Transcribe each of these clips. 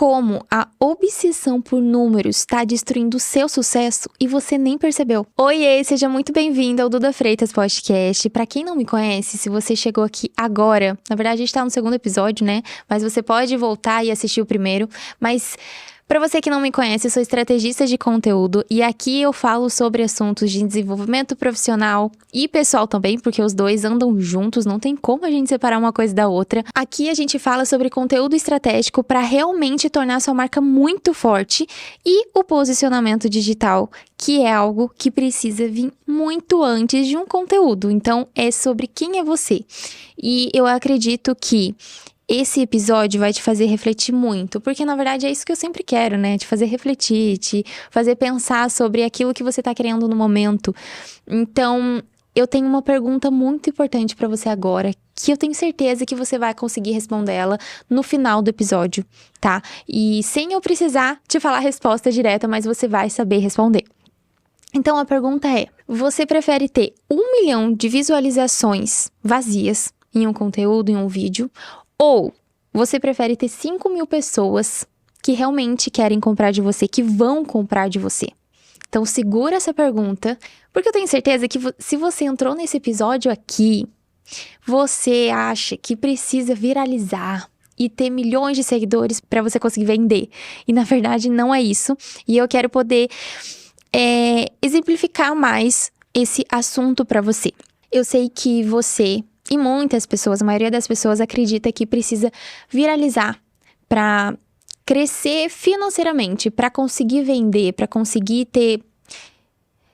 como a obsessão por números está destruindo o seu sucesso e você nem percebeu. Oiê, seja muito bem-vindo ao Duda Freitas Podcast. Pra quem não me conhece, se você chegou aqui agora, na verdade a gente tá no segundo episódio, né? Mas você pode voltar e assistir o primeiro. Mas para você que não me conhece, eu sou estrategista de conteúdo e aqui eu falo sobre assuntos de desenvolvimento profissional e pessoal também, porque os dois andam juntos, não tem como a gente separar uma coisa da outra. Aqui a gente fala sobre conteúdo estratégico para realmente tornar sua marca muito forte e o posicionamento digital, que é algo que precisa vir muito antes de um conteúdo. Então, é sobre quem é você. E eu acredito que esse episódio vai te fazer refletir muito, porque na verdade é isso que eu sempre quero, né? Te fazer refletir, te fazer pensar sobre aquilo que você tá querendo no momento. Então, eu tenho uma pergunta muito importante pra você agora, que eu tenho certeza que você vai conseguir responder ela no final do episódio, tá? E sem eu precisar te falar a resposta direta, mas você vai saber responder. Então, a pergunta é: você prefere ter 1 milhão de visualizações vazias em um conteúdo, em um vídeo, ou você prefere ter 5.000 pessoas que realmente querem comprar de você, que vão comprar de você? Então segura essa pergunta, porque eu tenho certeza que se você entrou nesse episódio aqui, você acha que precisa viralizar e ter milhões de seguidores para você conseguir vender. E na verdade não é isso. E eu quero poder exemplificar mais esse assunto para você. Eu sei que você e muitas pessoas, a maioria das pessoas acredita que precisa viralizar para crescer financeiramente, para conseguir vender, para conseguir ter,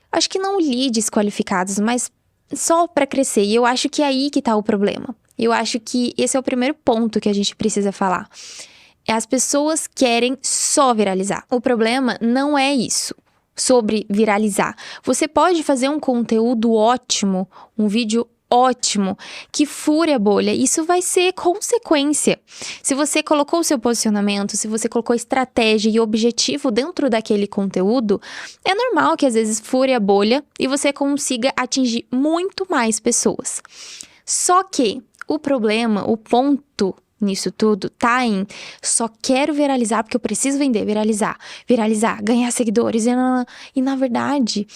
acho que não leads qualificados, mas só para crescer. E eu acho que é aí que tá o problema. Eu acho que esse é o primeiro ponto que a gente precisa falar. As pessoas querem só viralizar. O problema não é isso, sobre viralizar. Você pode fazer um conteúdo ótimo, um vídeo ótimo, que fure a bolha. Isso vai ser consequência. Se você colocou o seu posicionamento, se você colocou estratégia e objetivo dentro daquele conteúdo, é normal que às vezes fure a bolha e você consiga atingir muito mais pessoas. Só que o problema, o ponto nisso tudo tá em só quero viralizar porque eu preciso vender, viralizar, ganhar seguidores e na verdade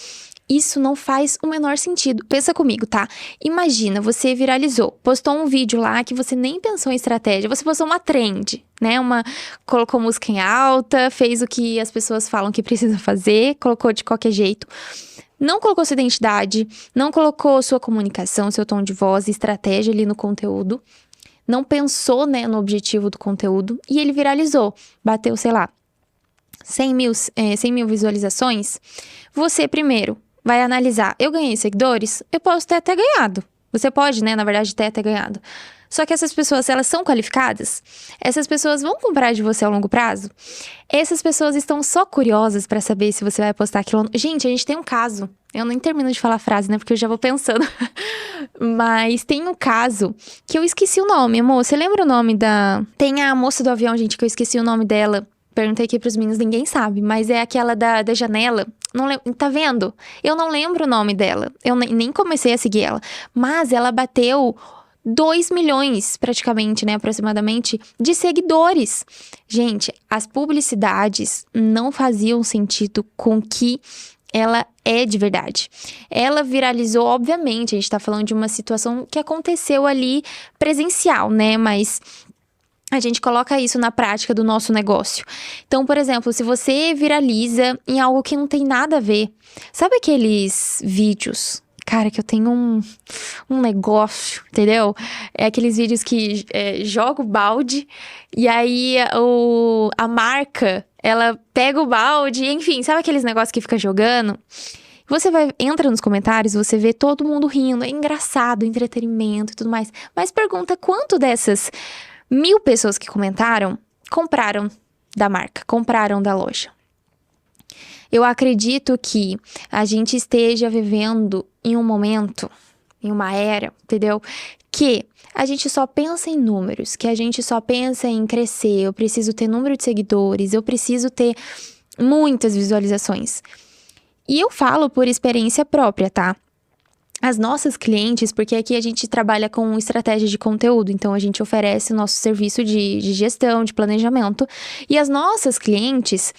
isso não faz o menor sentido. Pensa comigo, tá? Imagina, você viralizou, postou um vídeo lá que você nem pensou em estratégia, você postou uma trend, né? Colocou música em alta, fez o que as pessoas falam que precisa fazer, colocou de qualquer jeito. Não colocou sua identidade, não colocou sua comunicação, seu tom de voz, estratégia ali no conteúdo. Não pensou, né, no objetivo do conteúdo e ele viralizou. Bateu, sei lá, 100 mil visualizações. Você primeiro vai analisar, eu ganhei seguidores? Eu posso ter até ganhado. Você pode, né, na verdade, ter até ganhado. Só que essas pessoas, elas são qualificadas? Essas pessoas vão comprar de você ao longo prazo? Essas pessoas estão só curiosas pra saber se você vai postar aquilo. Gente, a gente tem um caso. Eu nem termino de falar a frase, né, porque eu já vou pensando. Mas tem um caso que eu esqueci o nome, amor. Você lembra o nome da... Tem a moça do avião, gente, que eu esqueci o nome dela. Perguntei aqui pros meninos, ninguém sabe. Mas é aquela da janela. Não lembro, tá vendo? Eu não lembro o nome dela. Eu nem comecei a seguir ela. Mas ela bateu 2 milhões, praticamente, né, aproximadamente, de seguidores. Gente, as publicidades não faziam sentido com que ela é de verdade. Ela viralizou, obviamente, a gente tá falando de uma situação que aconteceu ali presencial, né, mas a gente coloca isso na prática do nosso negócio. Então, por exemplo, se você viraliza em algo que não tem nada a ver, sabe aqueles vídeos? Cara, que eu tenho um negócio, entendeu? É aqueles vídeos que joga o balde e aí a marca, ela pega o balde, enfim, sabe aqueles negócios que fica jogando? Você entra nos comentários, você vê todo mundo rindo, é engraçado, entretenimento e tudo mais. Mas pergunta quanto dessas 1.000 pessoas que comentaram, compraram da marca, compraram da loja. Eu acredito que a gente esteja vivendo em um momento, em uma era, entendeu? Que a gente só pensa em números, que a gente só pensa em crescer, eu preciso ter número de seguidores, eu preciso ter muitas visualizações. E eu falo por experiência própria, tá? as nossas clientes, porque aqui a gente trabalha com estratégia de conteúdo, então a gente oferece o nosso serviço de gestão, de planejamento, e as nossas clientes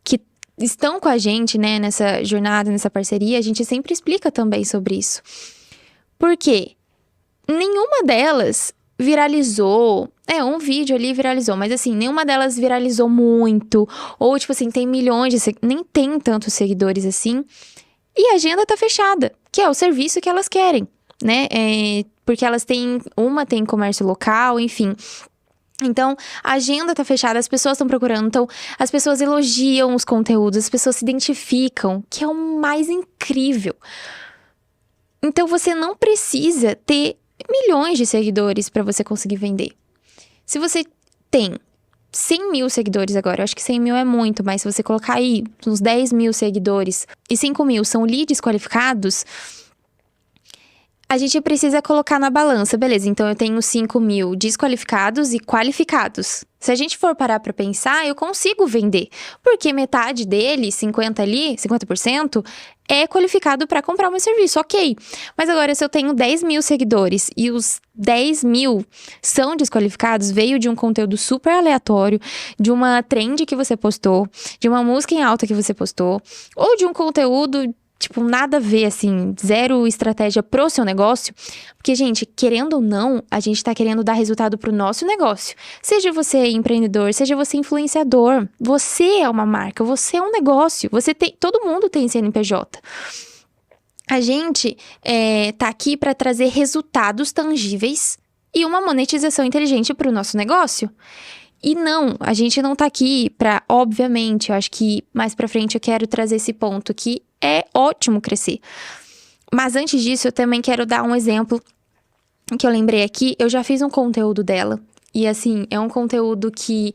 que estão com a gente, né, nessa jornada, nessa parceria, a gente sempre explica também sobre isso. Por quê? Nenhuma delas viralizou. Um vídeo ali viralizou, mas assim, nenhuma delas viralizou muito, ou tipo assim, tem milhões de nem tem tantos seguidores assim. E a agenda tá fechada, que é o serviço que elas querem, né? Porque elas têm, uma tem comércio local, enfim. Então, a agenda tá fechada, as pessoas estão procurando. Então, as pessoas elogiam os conteúdos, as pessoas se identificam, que é o mais incrível. Então, você não precisa ter milhões de seguidores para você conseguir vender. Se você tem 100 mil seguidores agora, eu acho que 100 mil é muito, mas se você colocar aí uns 10 mil seguidores e 5 mil são leads qualificados, a gente precisa colocar na balança, beleza, então eu tenho 5 mil desqualificados e qualificados. Se a gente for parar pra pensar, eu consigo vender, porque metade dele, 50 ali, 50%, é qualificado para comprar o meu serviço, ok. Mas agora, se eu tenho 10 mil seguidores e os 10 mil são desqualificados, veio de um conteúdo super aleatório, de uma trend que você postou, de uma música em alta que você postou, ou de um conteúdo tipo, nada a ver, assim, zero estratégia pro seu negócio. Porque, gente, querendo ou não, a gente tá querendo dar resultado pro nosso negócio. Seja você empreendedor, seja você influenciador, você é uma marca, você é um negócio, todo mundo tem CNPJ. A gente tá aqui para trazer resultados tangíveis e uma monetização inteligente pro nosso negócio. E não, a gente não tá aqui pra, obviamente, eu acho que mais pra frente eu quero trazer esse ponto que é ótimo crescer. Mas antes disso, eu também quero dar um exemplo que eu lembrei aqui. Eu já fiz um conteúdo dela. E assim, é um conteúdo que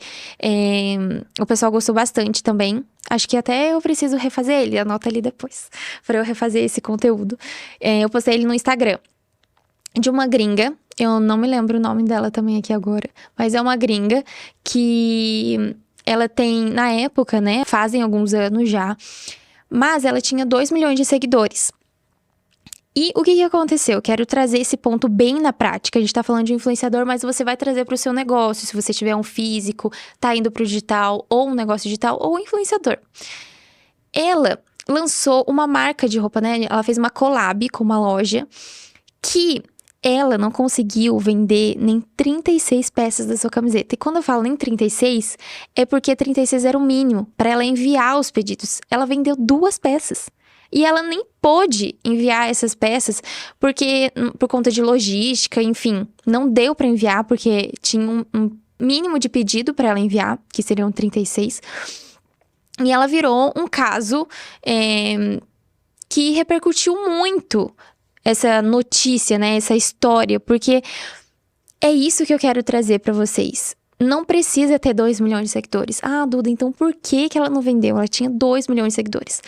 o pessoal gostou bastante também. Acho que até eu preciso refazer ele, anota ali depois, pra eu refazer esse conteúdo. Eu postei ele no Instagram, de uma gringa. Eu não me lembro o nome dela também aqui agora, mas é uma gringa que ela tem, na época, né, fazem alguns anos já, mas ela tinha 2 milhões de seguidores. E o que aconteceu? Eu quero trazer esse ponto bem na prática. A gente tá falando de influenciador, mas você vai trazer pro seu negócio. Se você tiver um físico, tá indo pro digital, ou um negócio digital, ou influenciador. Ela lançou uma marca de roupa, né? Ela fez uma collab com uma loja que ela não conseguiu vender nem 36 peças da sua camiseta. E quando eu falo nem 36, é porque 36 era o mínimo para ela enviar os pedidos. Ela vendeu 2 peças. E ela nem pôde enviar essas peças porque por conta de logística, enfim, não deu para enviar porque tinha um mínimo de pedido para ela enviar, que seriam 36. E ela virou um caso que repercutiu muito essa notícia, né, essa história, porque é isso que eu quero trazer pra vocês. Não precisa ter 2 milhões de seguidores. Ah, Duda, então por que ela não vendeu? Ela tinha 2 milhões de seguidores.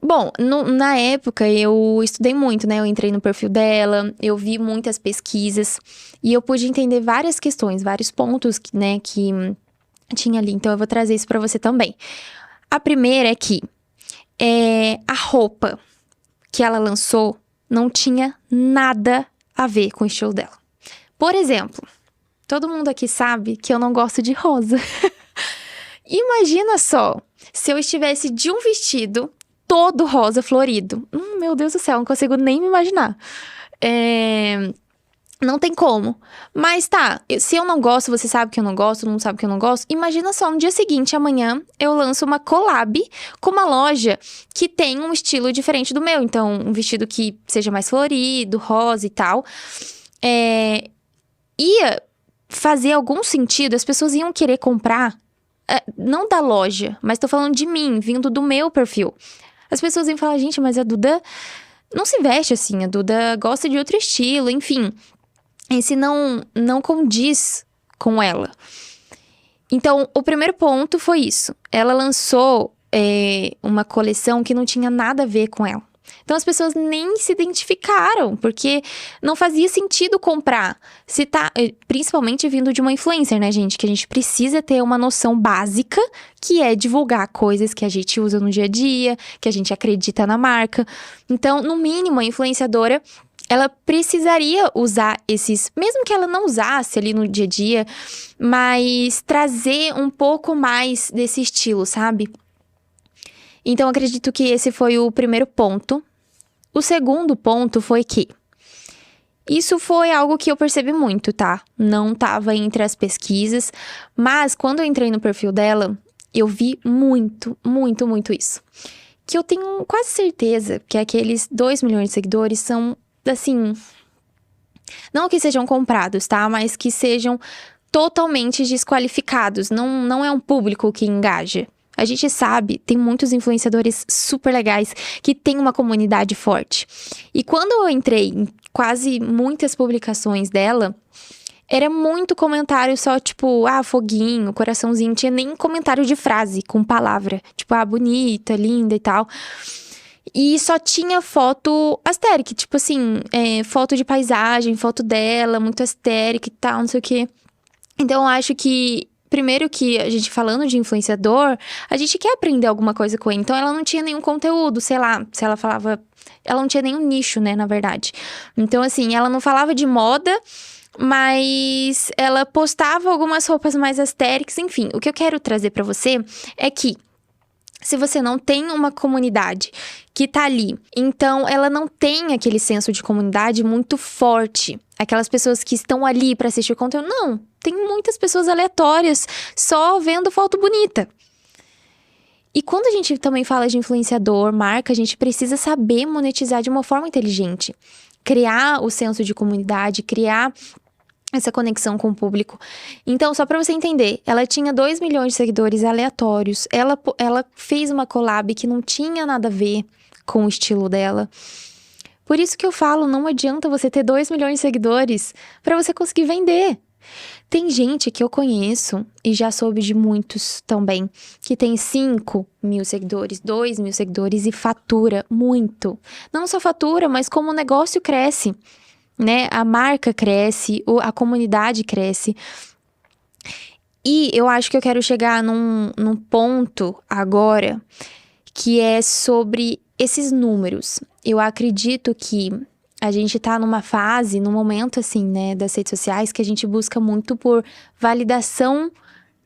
Bom, na época eu estudei muito, né, eu entrei no perfil dela, eu vi muitas pesquisas e eu pude entender várias questões, vários pontos, né, que tinha ali. Então eu vou trazer isso pra você também. A primeira é que a roupa que ela lançou não tinha nada a ver com o estilo dela. Por exemplo, todo mundo aqui sabe que eu não gosto de rosa. Imagina só, se eu estivesse de um vestido todo rosa florido. Meu Deus do céu, não consigo nem me imaginar. Não tem como. Mas tá, se eu não gosto, você sabe que eu não gosto, não sabe que eu não gosto. Imagina só, no dia seguinte, amanhã, eu lanço uma collab com uma loja que tem um estilo diferente do meu. Então, um vestido que seja mais florido, rosa e tal. Ia fazer algum sentido, as pessoas iam querer comprar, não da loja, mas tô falando de mim, vindo do meu perfil. As pessoas iam falar, gente, mas a Duda não se veste assim, a Duda gosta de outro estilo, enfim. Esse não condiz com ela. Então, o primeiro ponto foi isso. Ela lançou uma coleção que não tinha nada a ver com ela. Então as pessoas nem se identificaram, porque não fazia sentido comprar. Se tá, principalmente vindo de uma influencer, né, gente? Que a gente precisa ter uma noção básica, que é divulgar coisas que a gente usa no dia a dia, que a gente acredita na marca. Então, no mínimo, a influenciadora, ela precisaria usar esses, mesmo que ela não usasse ali no dia a dia, mas trazer um pouco mais desse estilo, sabe? Então, acredito que esse foi o primeiro ponto. O segundo ponto foi que isso foi algo que eu percebi muito, tá? Não tava entre as pesquisas, mas quando eu entrei no perfil dela, eu vi muito, muito, muito isso. Que eu tenho quase certeza que aqueles 2 milhões de seguidores são, assim, não que sejam comprados, tá? Mas que sejam totalmente desqualificados. Não é um público que engaja. A gente sabe, tem muitos influenciadores super legais que têm uma comunidade forte. E quando eu entrei em quase muitas publicações dela, era muito comentário só tipo, foguinho, coraçãozinho. Não tinha nem comentário de frase com palavra. Tipo, bonita, linda e tal. E só tinha foto aesthetic, tipo assim, foto de paisagem, foto dela, muito aesthetic e tal, não sei o quê. Então eu acho que primeiro que a gente falando de influenciador, a gente quer aprender alguma coisa com ele. Então ela não tinha nenhum conteúdo, sei lá, se ela falava... Ela não tinha nenhum nicho, né, na verdade. Então assim, ela não falava de moda, mas ela postava algumas roupas mais aesthetics, enfim. O que eu quero trazer pra você é que se você não tem uma comunidade que tá ali, então ela não tem aquele senso de comunidade muito forte. Aquelas pessoas que estão ali pra assistir o conteúdo, não. Tem muitas pessoas aleatórias só vendo foto bonita. E quando a gente também fala de influenciador, marca, a gente precisa saber monetizar de uma forma inteligente. Criar o senso de comunidade, criar essa conexão com o público. Então, só pra você entender, ela tinha 2 milhões de seguidores aleatórios. Ela fez uma collab que não tinha nada a ver com o estilo dela. Por isso que eu falo, não adianta você ter 2 milhões de seguidores pra você conseguir vender. Tem gente que eu conheço, e já soube de muitos também, que tem 5 mil seguidores, 2 mil seguidores e fatura muito. Não só fatura, mas como o negócio cresce, né? A marca cresce, a comunidade cresce. E eu acho que eu quero chegar num ponto agora, que é sobre esses números. Eu acredito que a gente tá numa fase, num momento assim, né, das redes sociais, que a gente busca muito por validação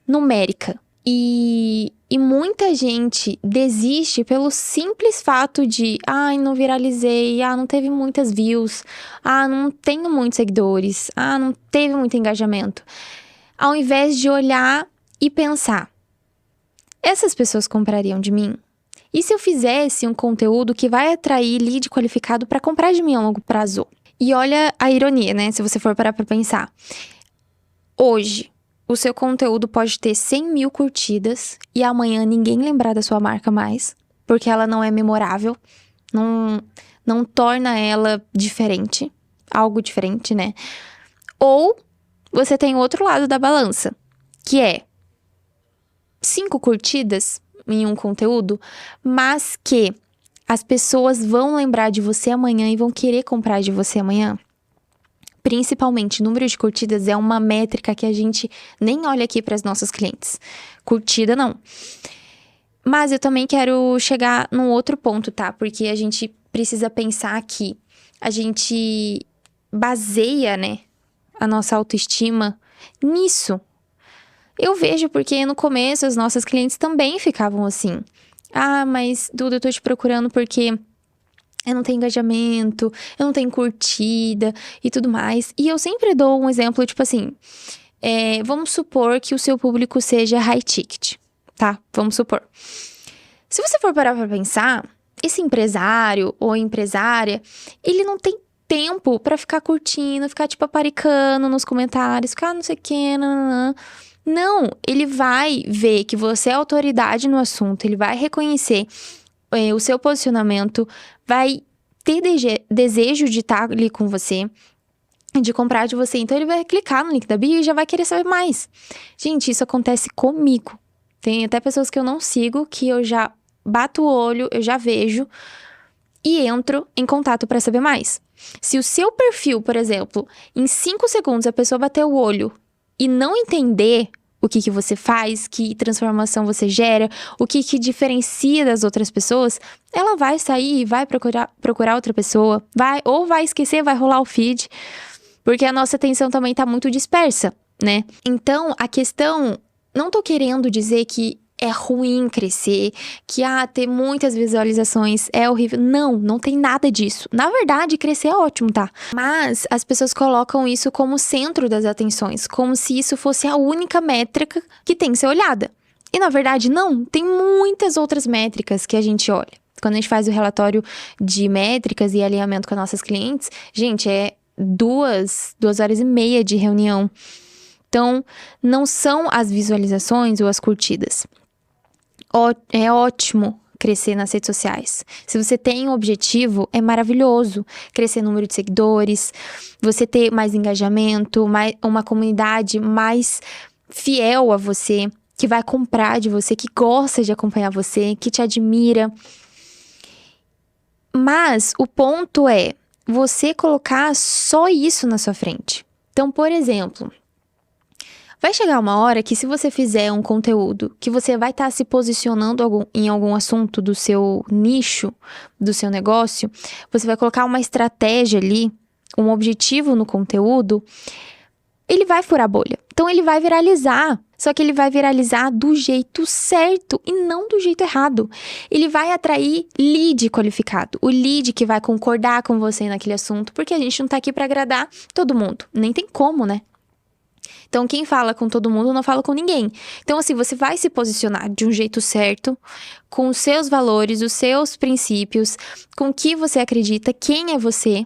numérica. E muita gente desiste pelo simples fato de, não viralizei, não teve muitas views, não tenho muitos seguidores, não teve muito engajamento. Ao invés de olhar e pensar, essas pessoas comprariam de mim? E se eu fizesse um conteúdo que vai atrair lead qualificado para comprar de mim a longo prazo? E olha a ironia, né? Se você for parar pra pensar. Hoje, o seu conteúdo pode ter 100 mil curtidas e amanhã ninguém lembrar da sua marca mais, porque ela não é memorável, não torna ela diferente, algo diferente, né? Ou você tem o outro lado da balança, que é 5 curtidas em um conteúdo, mas que as pessoas vão lembrar de você amanhã e vão querer comprar de você amanhã. Principalmente, número de curtidas é uma métrica que a gente nem olha aqui para as nossas clientes. Curtida, não. Mas eu também quero chegar num outro ponto, tá? Porque a gente precisa pensar que a gente baseia, né, a nossa autoestima nisso. Eu vejo porque no começo as nossas clientes também ficavam assim. Mas Duda, eu tô te procurando porque eu não tenho engajamento, eu não tenho curtida e tudo mais. E eu sempre dou um exemplo, tipo assim, vamos supor que o seu público seja high ticket, tá? Vamos supor. Se você for parar pra pensar, esse empresário ou empresária, ele não tem tempo pra ficar curtindo, ficar tipo aparicando nos comentários, ficar não sei o que, Não, ele vai ver que você é autoridade no assunto, ele vai reconhecer o seu posicionamento, vai ter desejo de estar ali com você, de comprar de você. Então, ele vai clicar no link da bio e já vai querer saber mais. Gente, isso acontece comigo. Tem até pessoas que eu não sigo, que eu já bato o olho, eu já vejo. e entro em contato para saber mais. Se o seu perfil, por exemplo, em 5 segundos a pessoa bater o olho e não entender o que você faz, que transformação você gera, o que diferencia das outras pessoas, ela vai sair e vai procurar outra pessoa, vai esquecer, vai rolar o feed, porque a nossa atenção também tá muito dispersa, né? Então, a questão, não tô querendo dizer que é ruim crescer, que ter muitas visualizações é horrível. Não tem nada disso. Na verdade, crescer é ótimo, tá? Mas as pessoas colocam isso como centro das atenções, como se isso fosse a única métrica que tem que ser olhada. E na verdade, não. Tem muitas outras métricas que a gente olha. Quando a gente faz o relatório de métricas e alinhamento com as nossas clientes, gente, é 2 horas e meia de reunião. Então, não são as visualizações ou as curtidas. É ótimo crescer nas redes sociais. Se você tem um objetivo, é maravilhoso crescer número de seguidores, você ter mais engajamento, uma comunidade mais fiel a você, que vai comprar de você, que gosta de acompanhar você, que te admira. Mas o ponto é você colocar só isso na sua frente. Então, por exemplo, vai chegar uma hora que, se você fizer um conteúdo que você vai estar se posicionando em algum assunto do seu nicho, do seu negócio, você vai colocar uma estratégia ali, um objetivo no conteúdo, ele vai furar a bolha. Então, ele vai viralizar. Só que ele vai viralizar do jeito certo e não do jeito errado. Ele vai atrair lead qualificado. O lead que vai concordar com você naquele assunto, porque a gente não tá aqui para agradar todo mundo. Nem tem como, né? Então, quem fala com todo mundo não fala com ninguém. Então, assim, você vai se posicionar de um jeito certo, com os seus valores, os seus princípios, com o que você acredita, quem é você,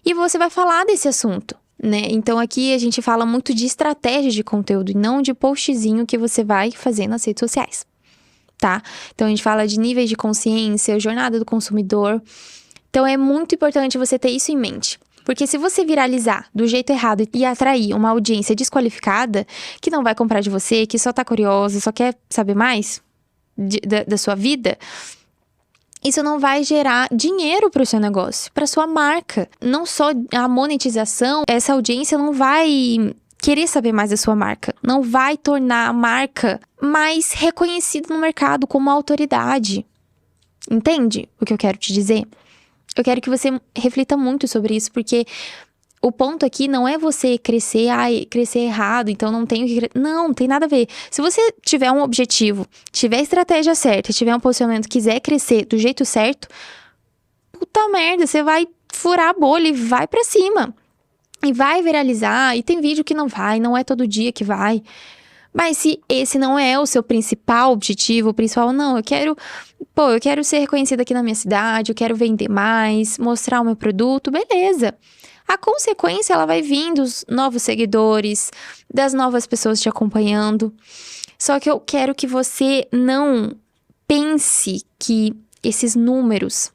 e você vai falar desse assunto, né? Então, aqui a gente fala muito de estratégia de conteúdo e não de postzinho que você vai fazer nas redes sociais, tá? Então, a gente fala de níveis de consciência, jornada do consumidor. Então, é muito importante você ter isso em mente. Porque se você viralizar do jeito errado e atrair uma audiência desqualificada, que não vai comprar de você, que só tá curiosa, só quer saber mais da sua vida, isso não vai gerar dinheiro para o seu negócio, para sua marca. Não só a monetização, essa audiência não vai querer saber mais da sua marca, não vai tornar a marca mais reconhecida no mercado como autoridade. Entende o que eu quero te dizer? Eu quero que você reflita muito sobre isso, porque o ponto aqui não é você crescer errado, então não tenho que... Não tem nada a ver. Se você tiver um objetivo, tiver a estratégia certa, tiver um posicionamento, quiser crescer do jeito certo, puta merda, você vai furar a bolha e vai pra cima. E vai viralizar, e tem vídeo que não é todo dia que vai. Mas se esse não é o seu principal objetivo, não, eu quero ser reconhecida aqui na minha cidade, eu quero vender mais, mostrar o meu produto, beleza. A consequência, ela vai vir dos novos seguidores, das novas pessoas te acompanhando. Só que eu quero que você não pense que esses números,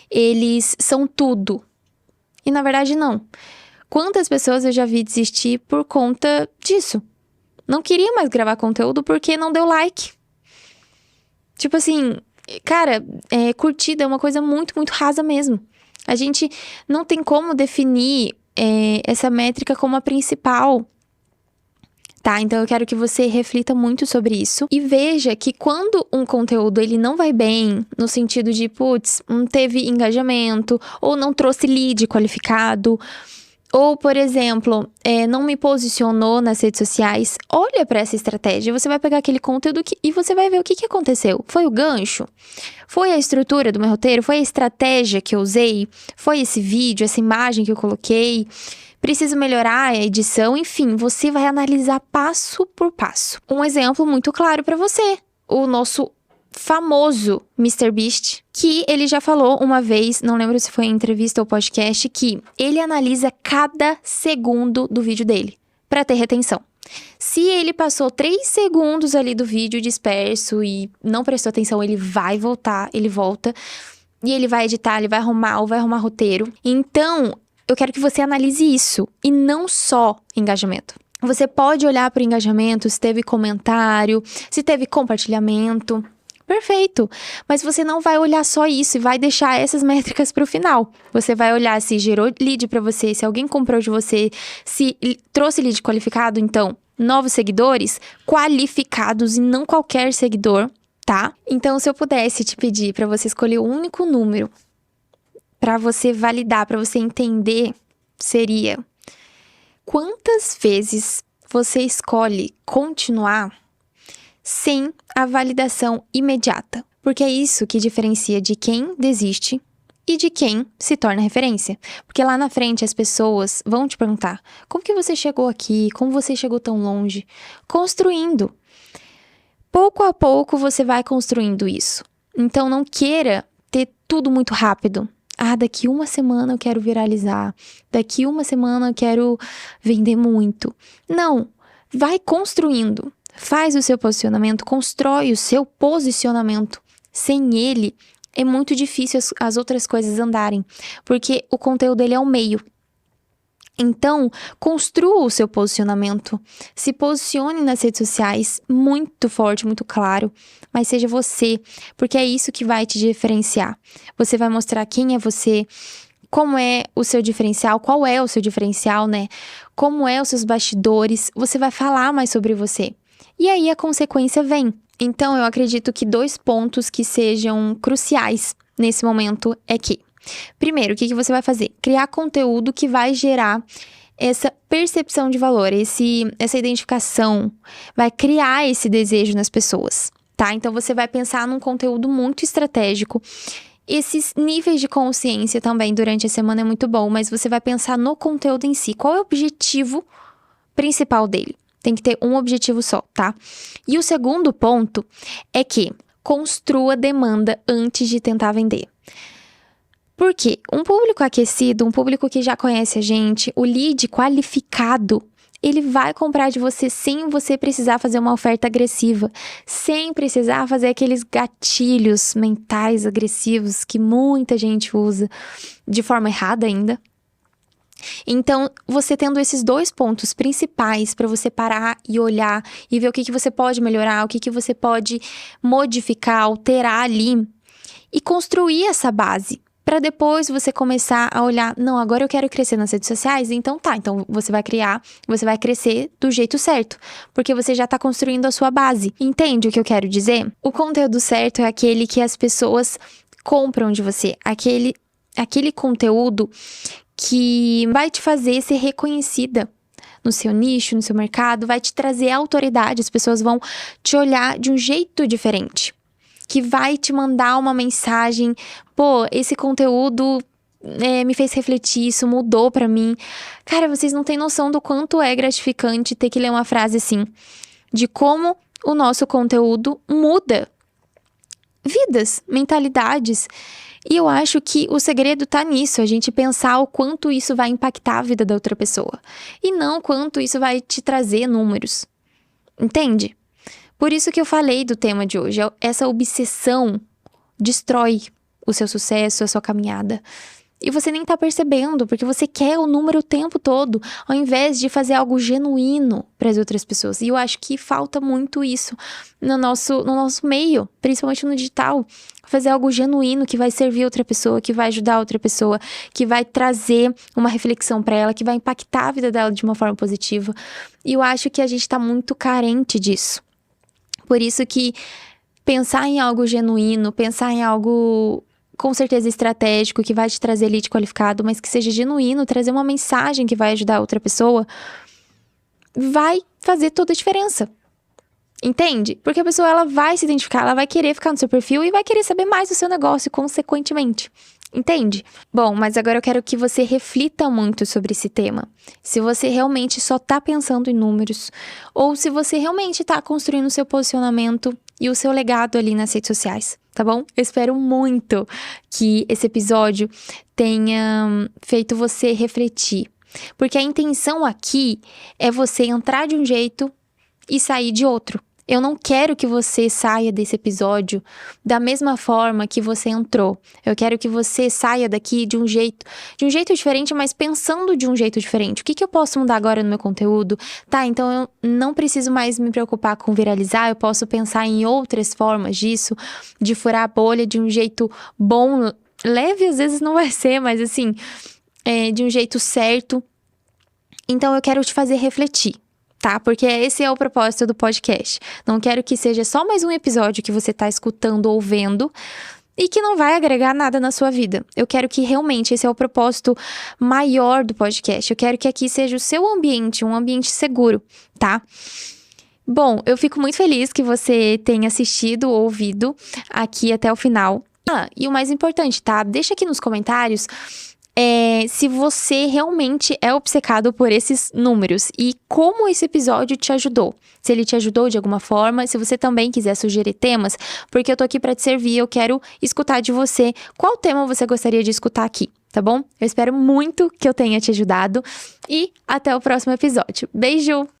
eles são tudo. E na verdade, não. Quantas pessoas eu já vi desistir por conta disso? Não queria mais gravar conteúdo porque não deu like. Tipo assim, cara, curtida é uma coisa muito, muito rasa mesmo. A gente não tem como definir essa métrica como a principal, tá? Então eu quero que você reflita muito sobre isso e veja que quando um conteúdo ele não vai bem, no sentido de, putz, não teve engajamento, ou não trouxe lead qualificado, ou, por exemplo, não me posicionou nas redes sociais, olha para essa estratégia. Você vai pegar aquele conteúdo e você vai ver o que aconteceu. Foi o gancho? Foi a estrutura do meu roteiro? Foi a estratégia que eu usei? Foi esse vídeo, essa imagem que eu coloquei? Preciso melhorar a edição? Enfim, você vai analisar passo por passo. Um exemplo muito claro para você. O nosso famoso MrBeast, que ele já falou uma vez, não lembro se foi em entrevista ou podcast, que ele analisa cada segundo do vídeo dele para ter retenção. Se ele passou 3 segundos ali do vídeo disperso e não prestou atenção, ele vai voltar, ele volta e ele vai editar, ele vai arrumar roteiro. Então, eu quero que você analise isso e não só engajamento. Você pode olhar para o engajamento, se teve comentário, se teve compartilhamento. Perfeito. Mas você não vai olhar só isso e vai deixar essas métricas para o final. Você vai olhar se gerou lead para você, se alguém comprou de você, se trouxe lead qualificado, então, novos seguidores qualificados e não qualquer seguidor, tá? Então, se eu pudesse te pedir para você escolher um único número para você validar, para você entender, seria: quantas vezes você escolhe continuar sem a validação imediata? Porque é isso que diferencia de quem desiste e de quem se torna referência. Porque lá na frente as pessoas vão te perguntar: como que você chegou aqui? Como você chegou tão longe? Construindo. Pouco a pouco você vai construindo isso. Então não queira ter tudo muito rápido. Daqui uma semana eu quero viralizar. Daqui uma semana eu quero vender muito. Não, vai construindo. Faz o seu posicionamento, constrói o seu posicionamento. Sem ele, é muito difícil as outras coisas andarem, porque o conteúdo ele é o meio. Então, construa o seu posicionamento. Se posicione nas redes sociais muito forte, muito claro, mas seja você, porque é isso que vai te diferenciar. Você vai mostrar quem é você, como é o seu diferencial, qual é o seu diferencial, né? Como é os seus bastidores, você vai falar mais sobre você. E aí a consequência vem. Então, eu acredito que 2 pontos que sejam cruciais nesse momento é que: primeiro, o que você vai fazer? Criar conteúdo que vai gerar essa percepção de valor, essa identificação, vai criar esse desejo nas pessoas, tá? Então, você vai pensar num conteúdo muito estratégico. Esses níveis de consciência também durante a semana é muito bom, mas você vai pensar no conteúdo em si. Qual é o objetivo principal dele? Tem que ter um objetivo só, tá? E o segundo ponto é que construa demanda antes de tentar vender. Por quê? Um público aquecido, um público que já conhece a gente, o lead qualificado, ele vai comprar de você sem você precisar fazer uma oferta agressiva, sem precisar fazer aqueles gatilhos mentais agressivos que muita gente usa de forma errada ainda. Então, você tendo esses 2 pontos principais para você parar e olhar e ver o que você pode melhorar, o que você pode modificar, alterar ali e construir essa base. Para depois você começar a olhar: não, agora eu quero crescer nas redes sociais, então tá. Então você vai crescer do jeito certo, porque você já tá construindo a sua base. Entende o que eu quero dizer? O conteúdo certo é aquele que as pessoas compram de você, aquele conteúdo que vai te fazer ser reconhecida no seu nicho, no seu mercado, vai te trazer autoridade, as pessoas vão te olhar de um jeito diferente, que vai te mandar uma mensagem: pô, esse conteúdo me fez refletir, isso mudou pra mim. Cara, vocês não têm noção do quanto é gratificante ter que ler uma frase assim, de como o nosso conteúdo muda vidas, mentalidades. E eu acho que o segredo tá nisso, a gente pensar o quanto isso vai impactar a vida da outra pessoa. E não quanto isso vai te trazer números. Entende? Por isso que eu falei do tema de hoje. Essa obsessão destrói o seu sucesso, a sua caminhada. E você nem tá percebendo, porque você quer o número o tempo todo, ao invés de fazer algo genuíno para as outras pessoas. E eu acho que falta muito isso no nosso meio, principalmente no digital. Fazer algo genuíno que vai servir outra pessoa, que vai ajudar outra pessoa, que vai trazer uma reflexão para ela, que vai impactar a vida dela de uma forma positiva. E eu acho que a gente tá muito carente disso. Por isso que pensar em algo genuíno, pensar em algo com certeza estratégico, que vai te trazer lead qualificado, mas que seja genuíno, trazer uma mensagem que vai ajudar a outra pessoa, vai fazer toda a diferença. Entende? Porque a pessoa ela vai se identificar, ela vai querer ficar no seu perfil e vai querer saber mais do seu negócio, consequentemente. Entende? Bom, mas agora eu quero que você reflita muito sobre esse tema. Se você realmente só tá pensando em números, ou se você realmente tá construindo o seu posicionamento e o seu legado ali nas redes sociais, tá bom? Eu espero muito que esse episódio tenha feito você refletir. Porque a intenção aqui é você entrar de um jeito e sair de outro. Eu não quero que você saia desse episódio da mesma forma que você entrou. Eu quero que você saia daqui de um jeito diferente, mas pensando de um jeito diferente. O que eu posso mudar agora no meu conteúdo? Tá, então eu não preciso mais me preocupar com viralizar, eu posso pensar em outras formas disso, de furar a bolha de um jeito bom, leve às vezes não vai ser, mas assim, de um jeito certo. Então eu quero te fazer refletir. Tá? Porque esse é o propósito do podcast. Não quero que seja só mais um episódio que você tá escutando ou vendo e que não vai agregar nada na sua vida. Eu quero que realmente esse é o propósito maior do podcast. Eu quero que aqui seja o seu ambiente, um ambiente seguro, tá? Bom, eu fico muito feliz que você tenha assistido ou ouvido aqui até o final. E o mais importante, tá? Deixa aqui nos comentários se você realmente é obcecado por esses números e como esse episódio te ajudou. Se ele te ajudou de alguma forma, se você também quiser sugerir temas, porque eu tô aqui pra te servir, eu quero escutar de você qual tema você gostaria de escutar aqui, tá bom? Eu espero muito que eu tenha te ajudado e até o próximo episódio. Beijo!